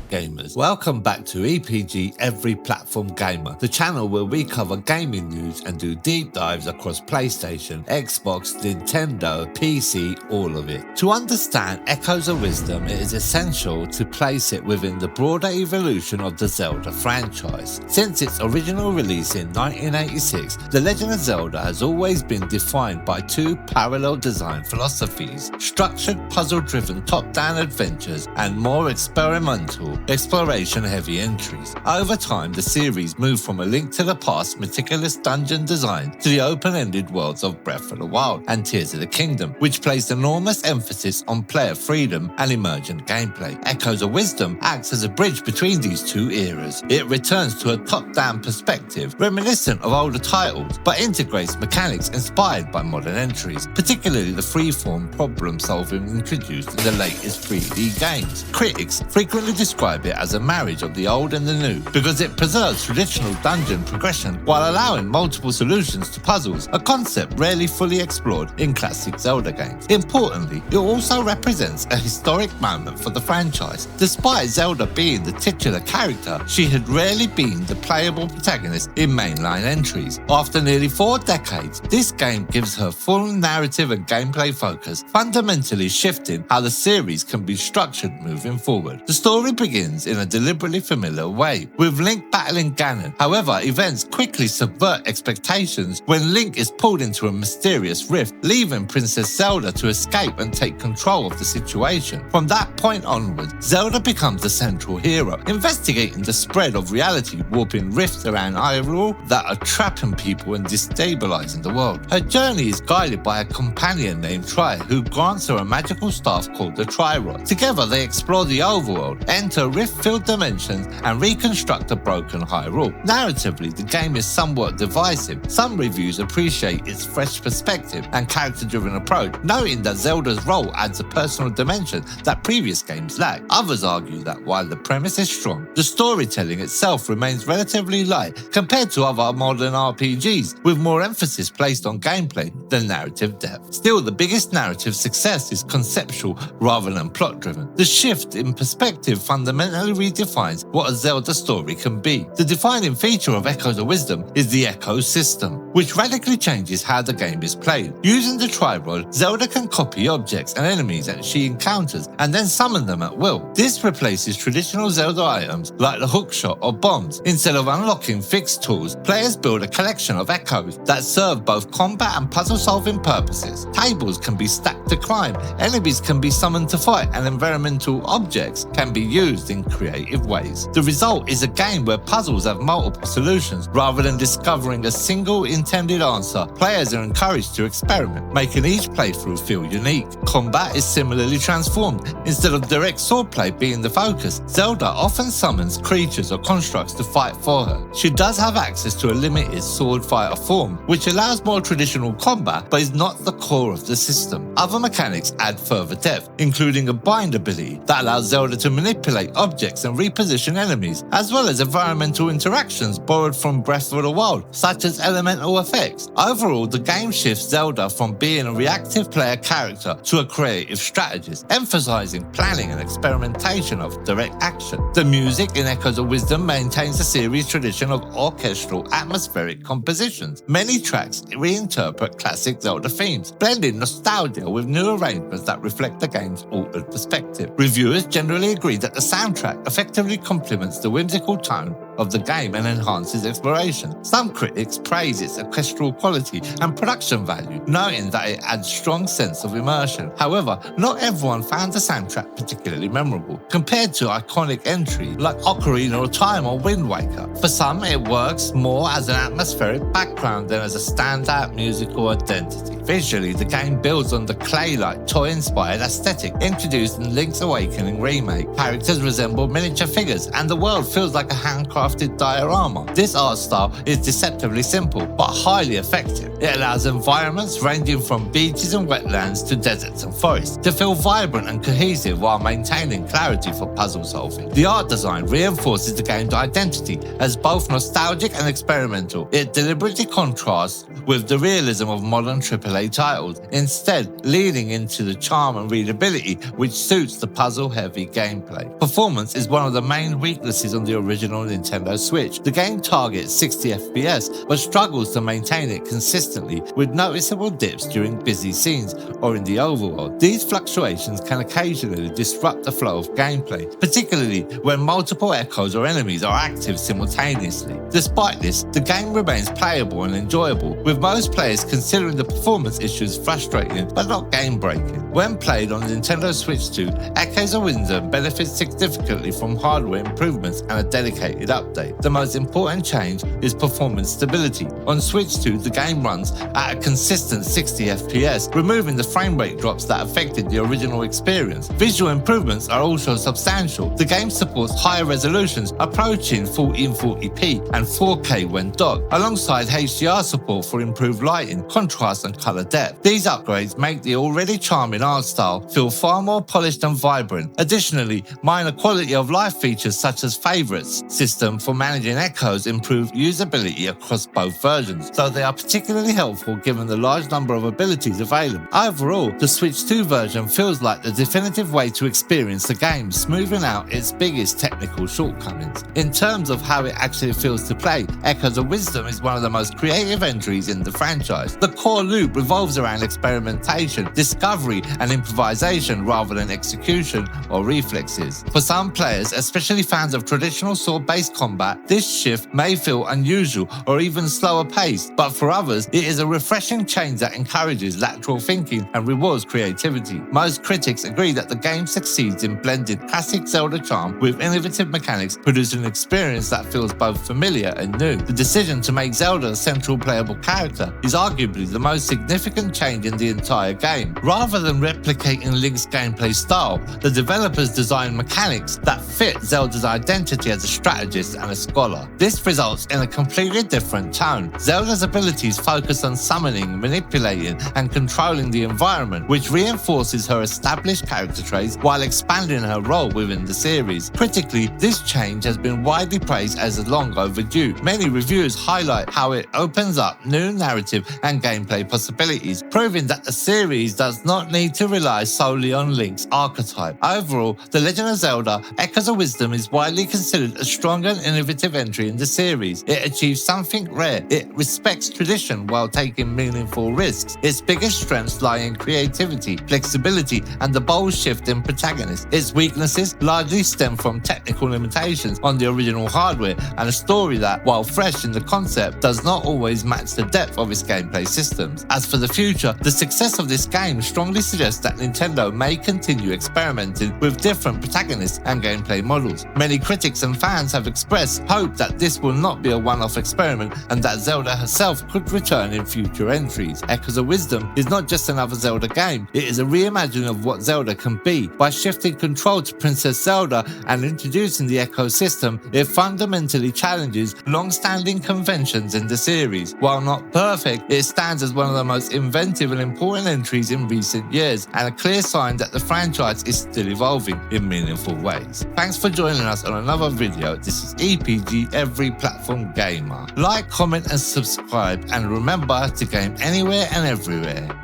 gamers? Welcome back to EPG-Every Platform Gamer, the channel where we cover gaming news and do deep dives across PlayStation, Xbox, Nintendo, PC, all of it. To understand Echoes of Wisdom, it is essential to place it within the broader evolution of the Zelda franchise. Since its original release in 1986, The Legend of Zelda has always been defined by two parallel design philosophies: structured, puzzle-driven top-down adventures and more experimental, exploration-heavy entries. Over time, the series moved from A Link to the Past's meticulous dungeon design to the open-ended worlds of Breath of the Wild and Tears of the Kingdom, which placed enormous emphasis on player freedom and emergent gameplay. Echoes of Wisdom acts as a bridge between these two eras. It returns to a top-down perspective, reminiscent of older titles, but integrates mechanics inspired by modern entries, particularly the freeform problem-solving introduced in the latest 3D games. Critics frequently describe it as a marriage of the old and the new because it preserves traditional dungeon progression while allowing multiple solutions to puzzles, a concept rarely fully explored in classic Zelda games. Importantly, it also represents a historic moment for the franchise. Despite Zelda being the titular character, she had rarely been the playable protagonist in mainline entries. After nearly 4 decades, this game gives her full narrative and gameplay focus, fundamentally shifting how the series can be structured moving forward. The story begins in a deliberately familiar way, with Link battling Ganon. However, events quickly subvert expectations when Link is pulled into a mysterious rift, leaving Princess Zelda to escape and take control of the situation. From that point onwards, Zelda becomes the central hero, investigating the spread of reality warping rifts around Hyrule that are trapping people and destabilizing the world. Her journey is guided by a companion named Tri, who grants her a magical staff called the Tri-Rod. Together they explore the overworld, enter rift-filled dimensions and reconstruct a broken Hyrule. Narratively, the game is somewhat divisive. Some reviews appreciate its fresh perspective and character-driven approach, noting that Zelda's role adds a personal dimension that previous games lack. Others argue that while the premise is strong, the storytelling itself remains relatively light compared to other modern RPGs, with more emphasis placed on gameplay than narrative depth. Still, the biggest narrative success is conceptual rather than plot-driven. The shift in perspective fundamentally redefines what a Zelda story can be. The defining feature of Echoes of Wisdom is the Echo system, which radically changes how the game is played. Using the Tri-Rod, Zelda can copy objects and enemies that she encounters and then summon them at will. This replaces traditional Zelda items like the hookshot or bombs. Instead of unlocking fixed tools, players build a collection of echoes that serve both combat and puzzle-solving purposes. Tables can be stacked to climb, enemies can be summoned to fight, and environmental objects can be used in creative ways. The result is a game where puzzles have multiple solutions. Rather than discovering a single intended answer, players are encouraged to experiment, making each playthrough feel unique. Combat is similarly transformed. Instead of direct swordplay being the focus, Zelda often summons creatures or constructs to fight for her. She does have access to a limited sword fighter form, which allows more traditional combat but is not the core of the system. Other mechanics add further depth, including a bind ability that allows Zelda to manipulate objects and reposition enemies, as well as environmental interactions borrowed from Breath of the Wild, such as elemental effects. Overall, the game shifts Zelda from being a reactive player character to a creative strategist, emphasizing planning and experimentation of direct action. The music in Echoes of Wisdom maintains the series' tradition of orchestral, atmospheric compositions. Many tracks reinterpret classic Zelda themes, blending nostalgia with new arrangements that reflect the game's altered perspective. Reviewers generally agree that the soundtrack effectively complements the whimsical tone of the game and enhances exploration. Some critics praise its orchestral quality and production value, noting that it adds strong sense of immersion. However, not everyone found the soundtrack particularly memorable, compared to iconic entries like Ocarina of Time or Wind Waker. For some, it works more as an atmospheric background than as a standout musical identity. Visually, the game builds on the clay-like, toy-inspired aesthetic introduced in Link's Awakening remake. Characters resemble miniature figures, and the world feels like a handcrafted crafted diorama. This art style is deceptively simple but highly effective. It allows environments ranging from beaches and wetlands to deserts and forests to feel vibrant and cohesive while maintaining clarity for puzzle solving. The art design reinforces the game's identity as both nostalgic and experimental. It deliberately contrasts with the realism of modern AAA titles, instead leading into the charm and readability which suits the puzzle-heavy gameplay. Performance is one of the main weaknesses on the original Nintendo Switch. The game targets 60 FPS but struggles to maintain it consistently, with noticeable dips during busy scenes or in the overworld. These fluctuations can occasionally disrupt the flow of gameplay, particularly when multiple echoes or enemies are active simultaneously. Despite this, the game remains playable and enjoyable, with most players considering the performance issues frustrating but not game-breaking. When played on Nintendo Switch 2, Echoes of Wisdom benefits significantly from hardware improvements and a dedicated update. The most important change is performance stability. On Switch 2, the game runs at a consistent 60 FPS, removing the frame rate drops that affected the original experience. Visual improvements are also substantial. The game supports higher resolutions, approaching 1440p and 4K when docked, alongside HDR support for improved lighting, contrast and color depth. These upgrades make the already charming art style feel far more polished and vibrant. Additionally, minor quality of life features such as favorites system for managing echoes improve usability across both versions, so they are particularly helpful given the large number of abilities available. Overall, the Switch 2 version feels like the definitive way to experience the game, smoothing out its biggest technical shortcomings. In terms of how it actually feels to play, Echoes of Wisdom is one of the most creative entries in the franchise. The core loop revolves around experimentation, discovery and improvisation rather than execution or reflexes. For some players, especially fans of traditional sword-based combat, this shift may feel unusual or even slower paced, but for others, it is a refreshing change that encourages lateral thinking and rewards creativity. Most critics agree that the game succeeds in blending classic Zelda charm with innovative mechanics, producing an experience that feels both familiar and new. The decision to make Zelda a central playable character is arguably the most significant change in the entire game. Rather than replicating Link's gameplay style, the developers designed mechanics that fit Zelda's identity as a strategist and a scholar. This results in a completely different tone. Zelda's abilities focus on summoning, manipulating, and controlling the environment, which reinforces her established character traits while expanding her role within the series. Critically, this change has been widely praised as long overdue. Many reviewers highlight how it opens up new narrative and gameplay possibilities, proving that the series does not need to rely solely on Link's archetype. Overall, The Legend of Zelda Echoes of Wisdom is widely considered a strong and innovative entry in the series. It achieves something rare. It respects tradition while taking meaningful risks. Its biggest strengths lie in creativity, flexibility, and the bold shift in protagonists. Its weaknesses largely stem from technical limitations on the original hardware and a story that, while fresh in the concept, does not always match the depth of its gameplay systems. As for the future, the success of this game strongly suggests that Nintendo may continue experimenting with different protagonists and gameplay models. Many critics and fans have expressed hope that this will not be a one-off experiment and that Zelda herself could return in future entries. Echoes of Wisdom is not just another Zelda game, it is a reimagining of what Zelda can be. By shifting control to Princess Zelda and introducing the Echo system, it fundamentally challenges long-standing conventions in the series. While not perfect, it stands as one of the most inventive and important entries in recent years, and a clear sign that the franchise is still evolving in meaningful ways. Thanks for joining us on another video. This is EPG-Every Platform Gamer. Like, comment and subscribe, and remember to game anywhere and everywhere.